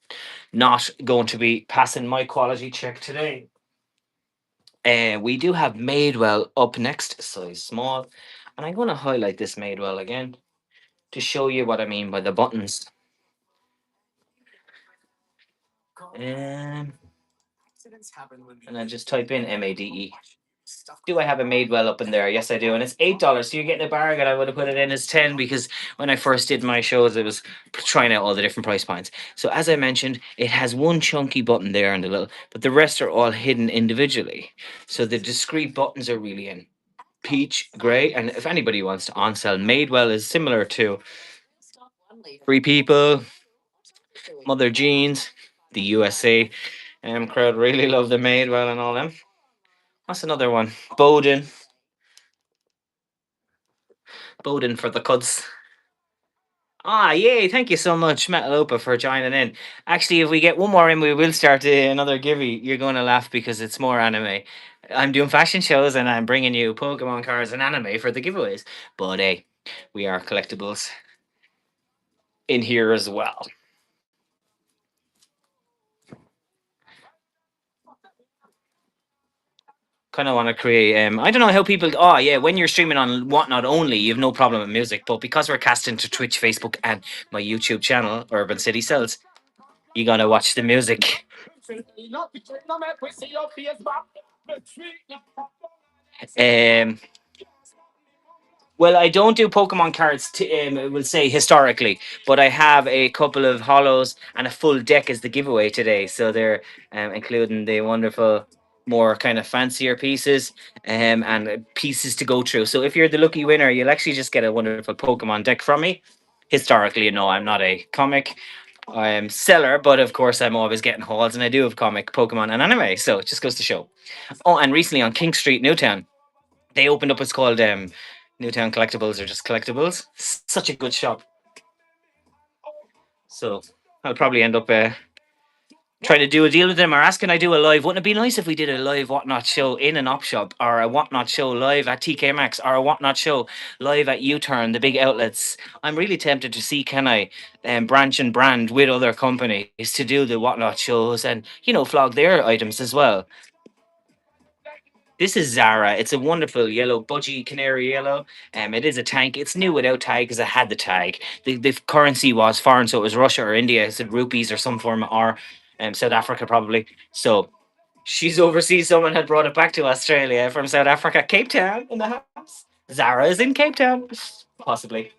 not going to be passing my quality check today. We do have Madewell up next, size small, and I'm going to highlight this Madewell again to show you what I mean by the buttons. Um, and I just type in MADE. Do I have a Madewell up in there? Yes, I do, and it's $8. So you're getting a bargain. I would have put it in as 10 because when I first did my shows, I was trying out all the different price points. So as I mentioned, it has one chunky button there and a little, but the rest are all hidden individually. So the discrete buttons are really in peach, grey, and if anybody wants to on sell, Madewell is similar to Free People, Mother Jeans, the USA crowd really love the Madewell and all them. What's another one? Bowden. Bowden for the cuds. Ah, yay! Thank you so much, Metalopa, for joining in. Actually, if we get one more in, we will start another givey. You're going to laugh because it's more anime. I'm doing fashion shows and I'm bringing you Pokemon cards and anime for the giveaways. But hey, we are collectibles in here as well. Kind of want to create. I don't know how people. Oh yeah, when you're streaming on whatnot only, you have no problem with music. But because we're casting to Twitch, Facebook, and my YouTube channel, Urban City Cells, you gotta watch the music. Um, well, I don't do Pokemon cards. We'll say historically, but I have a couple of hollows and a full deck as the giveaway today. So they're including the wonderful, more kind of fancier pieces and pieces to go through. So if you're the lucky winner, you'll actually just get a wonderful Pokemon deck from me. Historically, I'm not a comic seller, but of course, I'm always getting hauls, and I do have comic, Pokemon, and anime. So it just goes to show. Oh, and recently on King Street, Newtown, they opened up what's called Newtown Collectibles or just Collectibles. Such a good shop. So I'll probably end up trying to do a deal with them or asking I do a live. Wouldn't it be nice if we did a live Whatnot show in an op shop or a Whatnot show live at TK Maxx or a Whatnot show live at U-Turn, the big outlets? I'm really tempted to see can I branch and brand with other companies to do the Whatnot shows and, flog their items as well. This is Zara. It's a wonderful yellow, budgie canary yellow. It is a tank. It's new without tag because it had the tag. The currency was foreign, so it was Russia or India. It said rupees or some form of R, South Africa probably. So she's overseas. Someone had brought it back to Australia from South Africa, Cape Town in the house. Zara is in Cape Town, possibly.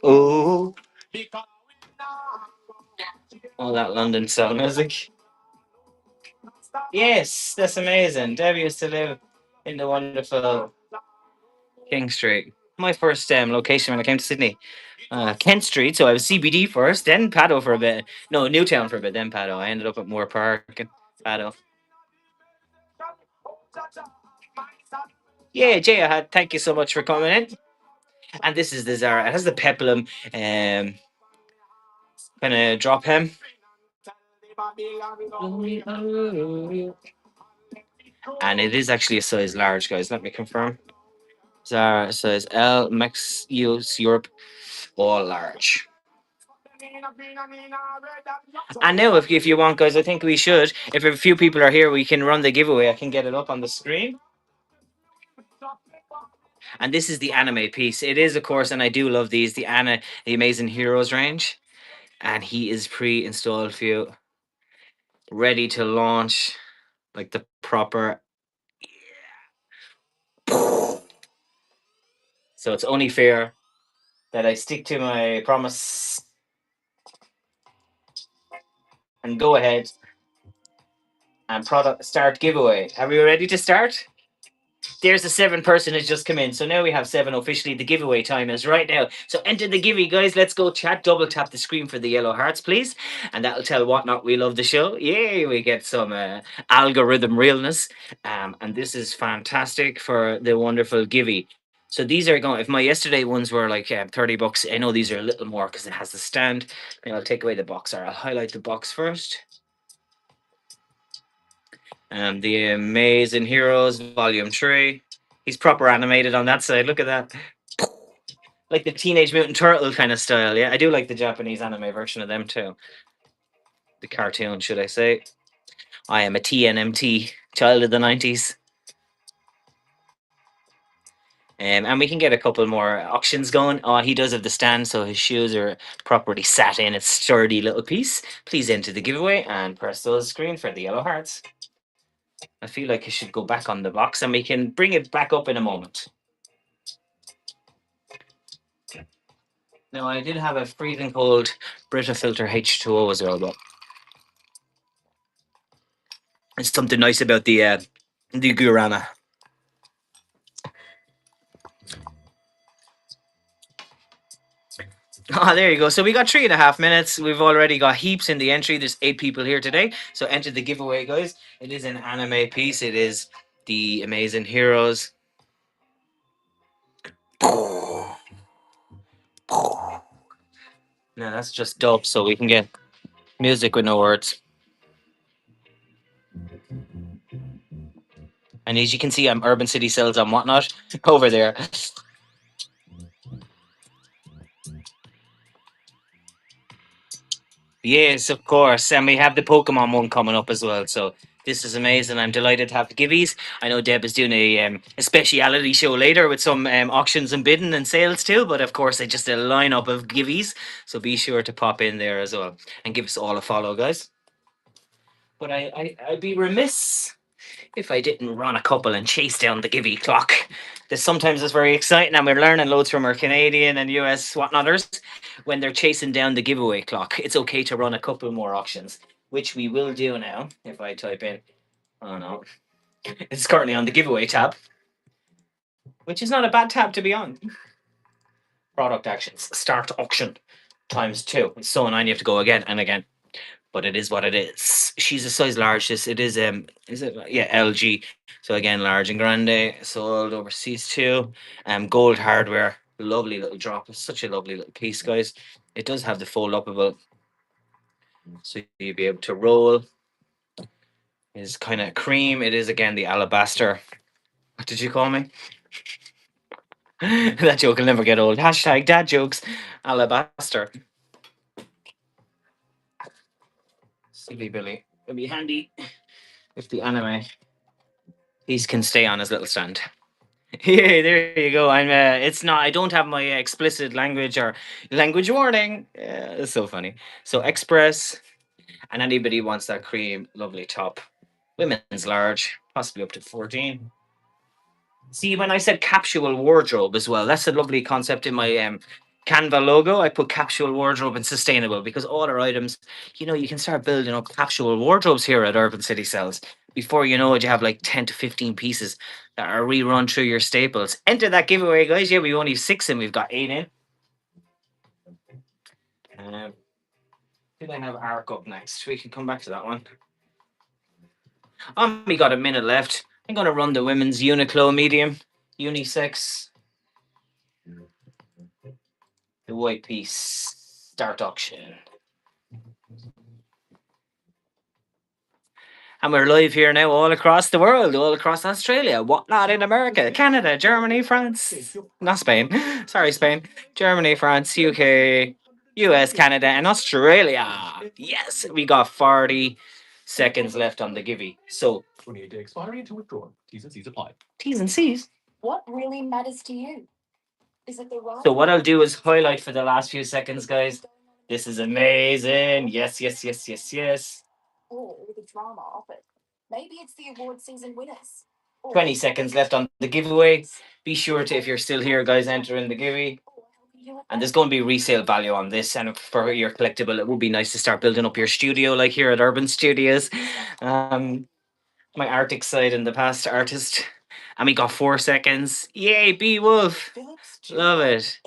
Oh, all that London soul music. Yes, that's amazing. Debbie used to live in the wonderful King Street. My first location when I came to Sydney, Kent Street. So I was CBD first, then Paddo for a bit. No, Newtown for a bit, then Paddo. I ended up at Moore Park and Paddo. Yeah, Jay, thank you so much for coming in. And this is the Zara. It has the peplum kind of drop hem. And it is actually a size large, guys. Let me confirm. Zara size L, Max US Europe, all large. And now, if you want, guys, I think we should. If a few people are here, we can run the giveaway. I can get it up on the screen. And this is the anime piece. It is, of course, and I do love these, the Amazing Heroes range. And he is pre-installed for you, ready to launch like the proper. So it's only fair that I stick to my promise and go ahead and product start giveaway. Are we ready to start? There's a 7 person has just come in. So now we have 7 officially. The giveaway time is right now. So enter the giveaway, guys. Let's go chat. Double tap the screen for the yellow hearts, please. And that'll tell Whatnot we love the show. Yay, we get some algorithm realness. And this is fantastic for the wonderful giveaway. So these are going, if my yesterday ones were like $30, I know these are a little more because it has the stand. And I'll take away the box, or I'll highlight the box first. The Amazing Heroes Volume 3. He's proper animated on that side. Look at that. Like the Teenage Mutant Turtle kind of style. Yeah, I do like the Japanese anime version of them too. The cartoon, should I say. I am a TNMT child of the 90s. And we can get a couple more auctions going. Oh, he does have the stand, so his shoes are properly sat in a sturdy little piece. Please enter the giveaway and press those screen for the yellow hearts. I feel like it should go back on the box and we can bring it back up in a moment. Now, I did have a freezing cold Brita Filter H2O as well, but it's something nice about the Guarana. Oh, there you go. So we got 3.5 minutes. We've already got heaps in the entry. There's 8 people here today. So enter the giveaway, guys. It is an anime piece. It is the Amazing Heroes. Now that's just dope. So we can get music with no words. And as you can see, I'm Urban City Cells and whatnot over there. Yes, of course. And we have the Pokemon one coming up as well. So this is amazing. I'm delighted to have the giveies. I know Deb is doing a speciality show later with some auctions and bidding and sales too. But of course, it's just a lineup of giveies. So be sure to pop in there as well and give us all a follow, guys. But I'd be remiss if I didn't run a couple and chase down the Givey clock. This sometimes is very exciting, and we're learning loads from our Canadian and US whatnotters when they're chasing down the giveaway clock. It's okay to run a couple more auctions, which we will do now. If I type in, oh no, it's currently on the giveaway tab, which is not a bad tab to be on. Product actions, start auction times two. It's so annoying you have to go again and again. But it is what it is. She's a size large. This it is it yeah LG. So again, large and grande. Sold overseas too. Gold hardware. Lovely little drop. It's such a lovely little piece, guys. It does have the fold upable, so you'll be able to roll. It's kind of cream. It is again the alabaster. What did you call me? That joke will never get old. Hashtag dad jokes. Alabaster. Silly Billy. It'll be handy if the anime piece can stay on his little stand. Yeah, there you go. I'm. It's not. I don't have my explicit language or language warning. Yeah, it's so funny. So express, and anybody wants that cream, lovely top. Women's large, possibly up to 14. See, when I said capsule wardrobe as well, that's a lovely concept in my Canva logo. I put capsule wardrobe and sustainable because all our items, you can start building up capsule wardrobes here at Urban City Cells. Before you know it, you have like 10 to 15 pieces that are rerun through your staples. Enter that giveaway, guys. Yeah, we only have 6 and we've got 8 in. Um, did I have Arc up next? We can come back to that one. We got a minute left. I'm going to run the women's Uniqlo medium, unisex. The white piece. Start auction. And we're live here now all across the world, all across Australia, whatnot in America, Canada, Germany, France, not Spain, sorry, Spain, Germany, France, UK, US, Canada, and Australia. Yes, we got 40 seconds left on the givey. So, 28-day expiry to withdraw. T's and C's apply. T's and C's? What really matters to you? So what I'll do is highlight for the last few seconds, guys. This is amazing. Yes, yes, yes, yes, yes. Or the drama of it. Maybe it's the award season winners. 20 seconds left on the giveaway. Be sure to, if you're still here, guys, enter in the giveaway. And there's going to be resale value on this. And for your collectible, it would be nice to start building up your studio like here at Urban Studios. My Arctic side in the past, artist. And we got 4 seconds. Yay, B Wolf. Love it.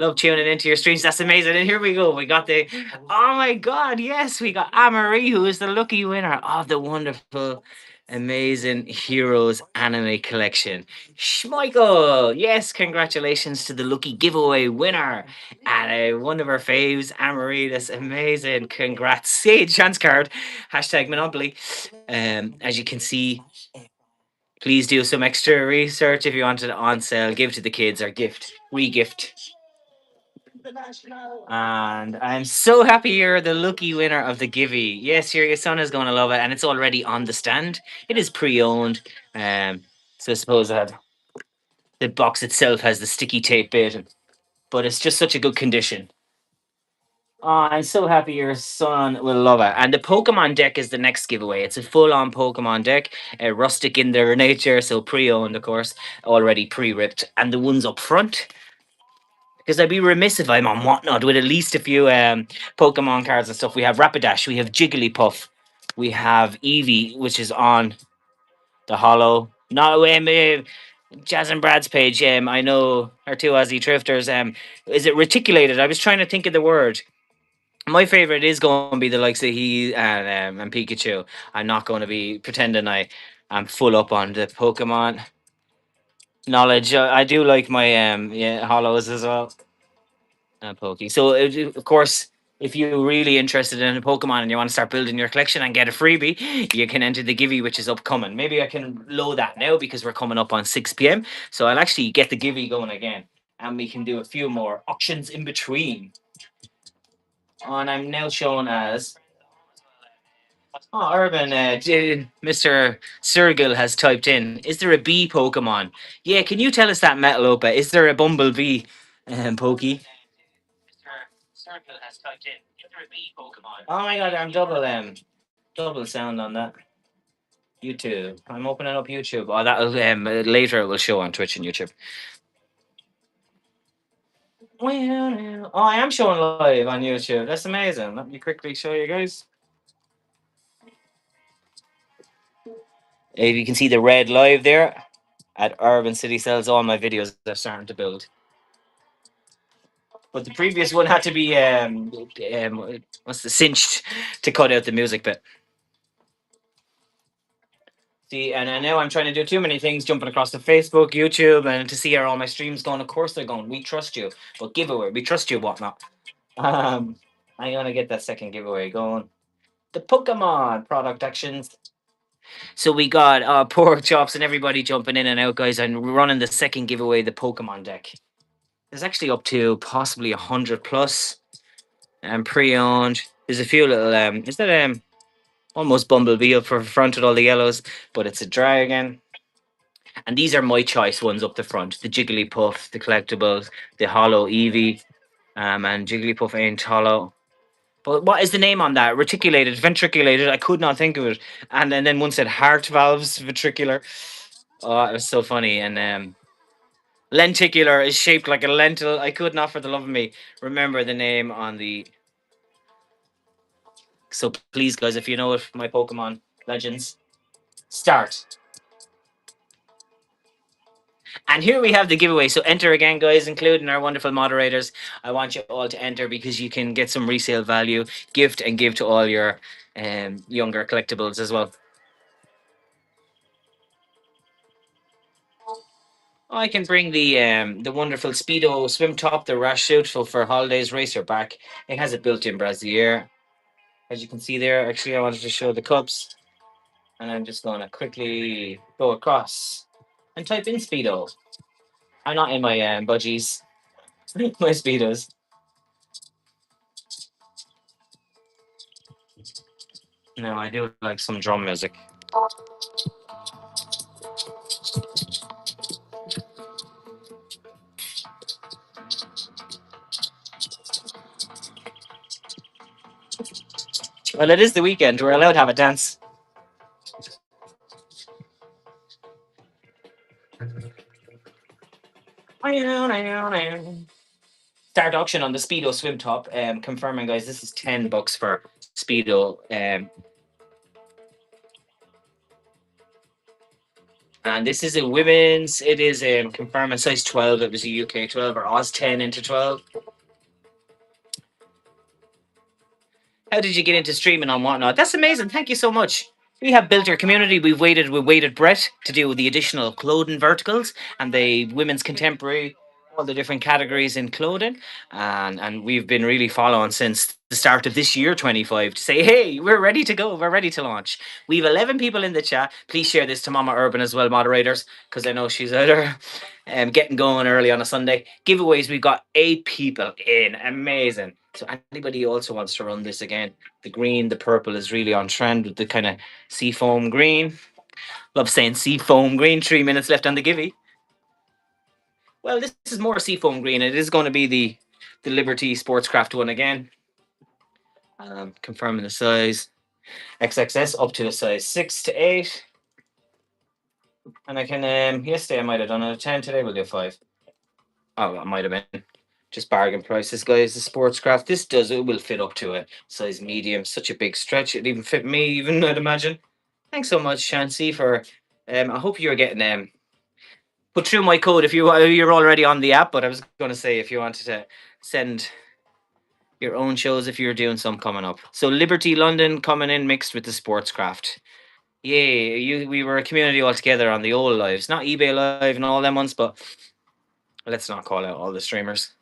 Love tuning into your streams. That's amazing. And here we go. We got the. Oh my God. Yes, we got Amarie, who is the lucky winner of the wonderful, amazing Heroes anime collection. Schmeichel. Yes, congratulations to the lucky giveaway winner. And one of our faves, Amarie. That's amazing. Congrats. See, chance card. Hashtag Monopoly. As you can see, please do some extra research if you want it on sale. Give to the kids or gift, re-gift. And I'm so happy you're the lucky winner of the Givey. Yes, your son is going to love it, and it's already on the stand. It is pre-owned, so I suppose that the box itself has the sticky tape bit, but it's just such a good condition. Oh, I'm so happy your son will love it. And the Pokemon deck is the next giveaway. It's a full-on Pokemon deck, rustic in their nature, so pre-owned, of course, already pre-ripped. And the ones up front, because I'd be remiss if I'm on whatnot with at least a few Pokemon cards and stuff. We have Rapidash, we have Jigglypuff, we have Eevee, which is on the hollow. No, Jazz and Brad's page. I know our two Aussie thrifters. Is it reticulated? I was trying to think of the word. My favorite is going to be the likes of he and Pikachu. I'm not going to be pretending I'm full up on the Pokemon knowledge. I do like my hollows as well. Pokey. So of course, if you're really interested in a Pokemon and you want to start building your collection and get a freebie, you can enter the giveaway which is upcoming. Maybe I can load that now because we're coming up on 6 p.m. So I'll actually get the giveaway going again, and we can do a few more auctions in between. And I'm now shown as Urban. Mr. Sergil has typed in: Is there a bee Pokemon? Yeah, can you tell us that, Metal Opa? Is there a Bumblebee, Pokey? Oh my god, I'm double sound on that. YouTube. I'm opening up YouTube. Oh, that'll later it will show on Twitch and YouTube. Oh, I am showing live on YouTube. That's amazing. Let me quickly show you guys. If you can see the red live there at Urbancitysells, all my videos are starting to build. But the previous one had to be what's the cinched to cut out the music bit. See, and I know I'm trying to do too many things, jumping across to Facebook, YouTube, and to see how all my streams going. Of course they're going. We trust you, but giveaway, we trust you, whatnot. Um, I'm gonna get that second giveaway going. The Pokemon product actions. So we got pork chops and everybody jumping in and out, guys. And we're running the second giveaway, the Pokemon deck. There's actually up to possibly 100 plus and pre-owned. There's a few little is that almost Bumblebee up for front with all the yellows, but it's a dragon. And these are my choice ones up the front: the Jigglypuff, the collectibles, the Hollow Eevee, and Jigglypuff ain't hollow. But what is the name on that? Reticulated, ventriculated. I could not think of it. And then one said heart valves, ventricular. Oh, it was so funny. And lenticular is shaped like a lentil. I could not, for the love of me, remember the name on the. So please, guys, if you know it, my Pokemon legends, start. And here we have the giveaway. So enter again, guys, including our wonderful moderators. I want you all to enter because you can get some resale value, gift, and give to all your younger collectibles as well. I can bring the wonderful Speedo swim top, the rash suit for holidays. Race your back. It has a built-in brassiere, as you can see there. Actually, I wanted to show the cups, and I'm just going to quickly go across and type in Speedo. I'm not in my budgies, my Speedos. No, I do like some drum music. Well, it is the weekend. We're allowed to have a dance. Start auction on the Speedo swim top. Confirming, guys, this is $10 for Speedo. And this is a women's. It is confirming size 12. It was a UK 12 or Oz 10 into 12. How did you get into streaming on whatnot? That's amazing. Thank you so much. We have built our community. We waited Brett to do the additional clothing verticals and the women's contemporary, all the different categories in clothing. And we've been really following since the start of this year 25 to say, hey, we're ready to go. We're ready to launch. We've 11 people in the chat. Please share this to Mama Urban as well, moderators, because I know she's out there getting going early on a Sunday. Giveaways, we've got 8 people in. Amazing. So anybody also wants to run this again, the green, the purple is really on trend with the kind of seafoam green. Love saying seafoam green. 3 minutes left on the givey. Well, this is more seafoam green. It is going to be the Liberty Sportscraft one again. Confirming the size. XXS up to a size 6 to 8. And I can, yesterday I might have done a 10, today we'll do 5. Oh, that might have been just bargain prices, guys. The Sportscraft, it will fit up to a size medium. Such a big stretch. It'd even fit me, even, I'd imagine. Thanks so much, Shancy, for, I hope you're getting, put through my code if you're already on the app. But I was going to say if you wanted to send your own shows if you're doing some coming up. So Liberty London coming in mixed with the Sportscraft. Yeah, we were a community all together on the old lives, not eBay Live and all them ones, but let's not call out all the streamers.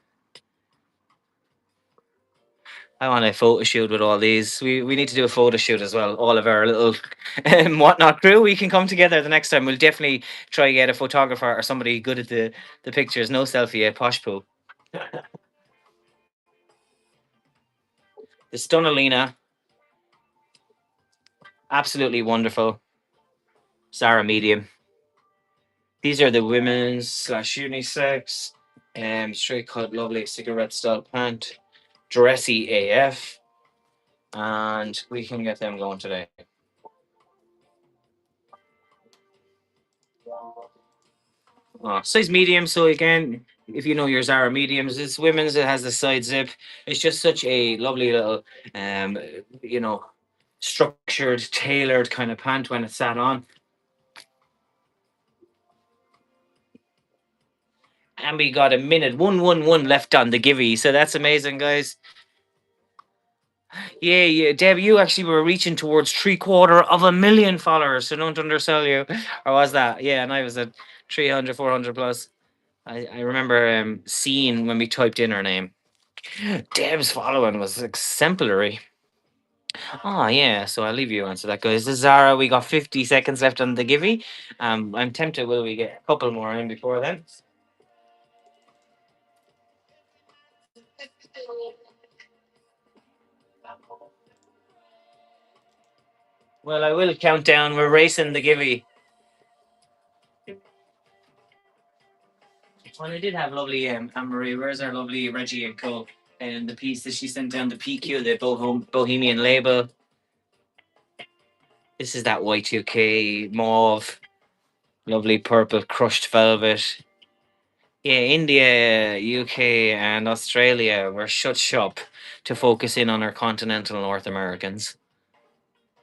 I want a photo shoot with all these. We need to do a photo shoot as well. All of our little whatnot crew. We can come together the next time. We'll definitely try get a photographer or somebody good at the pictures. No selfie, posh poo. The Stunalina, absolutely wonderful. Sarah medium. These are the women's slash unisex. Straight cut, lovely cigarette style pant. Dressy AF. And we can get them going today. Size medium. So again, if you know your Zara mediums, it's women's. It has the side zip. It's just such a lovely little, um, you know, structured, tailored kind of pant when it's sat on. And we got a minute 111 left on the givey, so that's amazing, guys. Yeah, yeah, Deb, you actually were reaching towards 750,000 followers, so don't undersell you. Or was that? Yeah, and I was at 300, 400 plus. I remember seeing when we typed in her name. Deb's following was exemplary. Oh yeah, so I'll leave you answer that, guys. This is Zara. We got 50 seconds left on the givey. I'm tempted. Will we get a couple more in before then? Well, I will count down. We're racing the givey. Well, I did have lovely Anne Marie. Where's our lovely Reggie and Co. And the piece that she sent down the PQ, the Bohemian label. This is that Y2K mauve, lovely purple crushed velvet. Yeah, India, UK, and Australia were shut shop to focus in on our continental North Americans,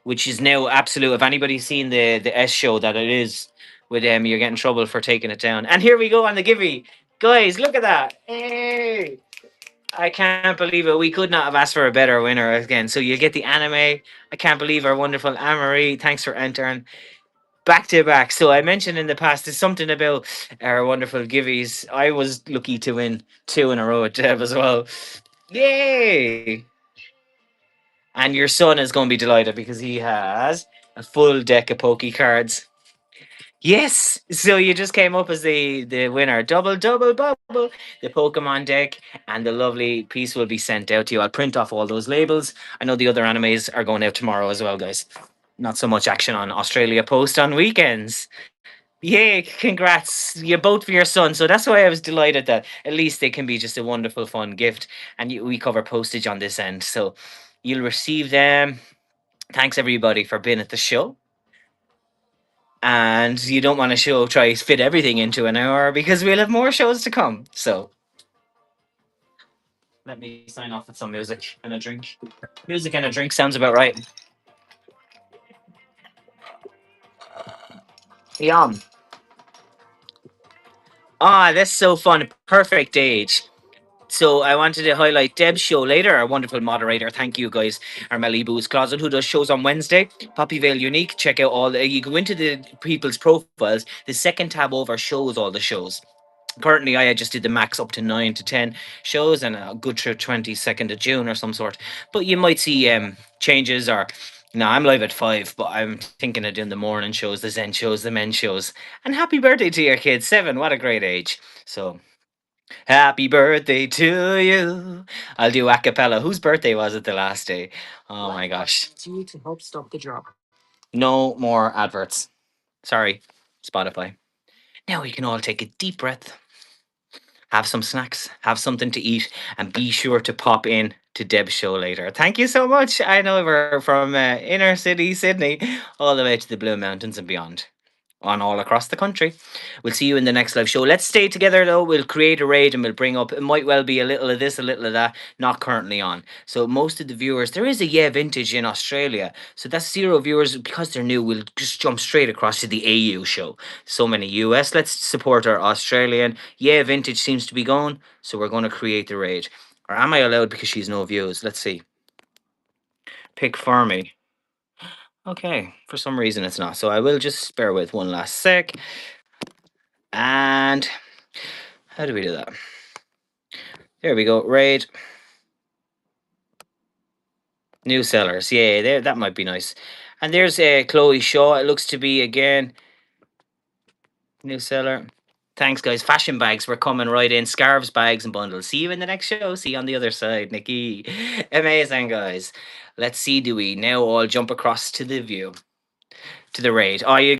which is now absolute. If anybody's seen the S show that it is with them, you're getting trouble for taking it down. And here we go on the givey, guys. Look at that! Hey, I can't believe it. We could not have asked for a better winner again. So you get the anime. I can't believe our wonderful Anne-Marie. Thanks for entering back to back. So I mentioned in the past, there's something about our wonderful giveies. I was lucky to win two in a row at Deb as well. Yay! And your son is going to be delighted because he has a full deck of Poke cards. Yes, so you just came up as the winner. Double, double, bubble. The Pokemon deck and the lovely piece will be sent out to you. I'll print off all those labels. I know the other animes are going out tomorrow as well, guys. Not so much action on Australia Post on weekends. Yay, congrats. You both for your son. So that's why I was delighted that at least they can be just a wonderful, fun gift. And we cover postage on this end. So you'll receive them. Thanks, everybody, for being at the show. And you don't want to show try to fit everything into an hour because we'll have more shows to come. So let me sign off with some music and a drink. Music and a drink sounds about right. Yum. Ah, that's so fun. Perfect age. So I wanted to highlight Deb's show later, our wonderful moderator. Thank you guys. Our Malibu's Closet, who does shows on Wednesday. Poppyvale Unique. Check out all you go into the people's profiles. The second tab over shows all the shows. Currently, I just did the max up to 9 to 10 shows and a good through 22nd of June or some sort. But you might see changes or. No, I'm live at 5, but I'm thinking of doing the morning shows, the Zen shows, the men shows. And happy birthday to your kid, 7. What a great age. So happy birthday to you. I'll do a cappella. Whose birthday was it the last day? Oh my gosh. To help stop the drop. No more adverts. Sorry, Spotify. Now we can all take a deep breath, have some snacks, have something to eat, and be sure to pop in to Deb's show later. Thank you so much. I know we're from inner city Sydney all the way to the Blue Mountains and beyond. on all across the country. We'll see you in the next live show. Let's stay together though. We'll create a raid and we'll bring up. It might well be a little of this, a little of that. Not currently on. So most of the viewers, there is a Yeah Vintage in Australia. So that's 0 viewers because they're new. We'll just jump straight across to the AU show. So many US. Let's support our Australian. Yeah Vintage seems to be going. So we're going to create the raid. Or am I allowed because she's no views? Let's see. Pick for me. Okay, for some reason it's not. So I will just bear with one last sec. And how do we do that? There we go. Raid. New sellers. Yeah, there that might be nice. And there's Chloe Shaw. It looks to be again new seller. Thanks, guys. Fashion bags were coming right in. Scarves, bags, and bundles. See you in the next show. See you on the other side, Nikki. Amazing, guys. Let's see. Do we now all jump across to the view, to the raid? Oh, you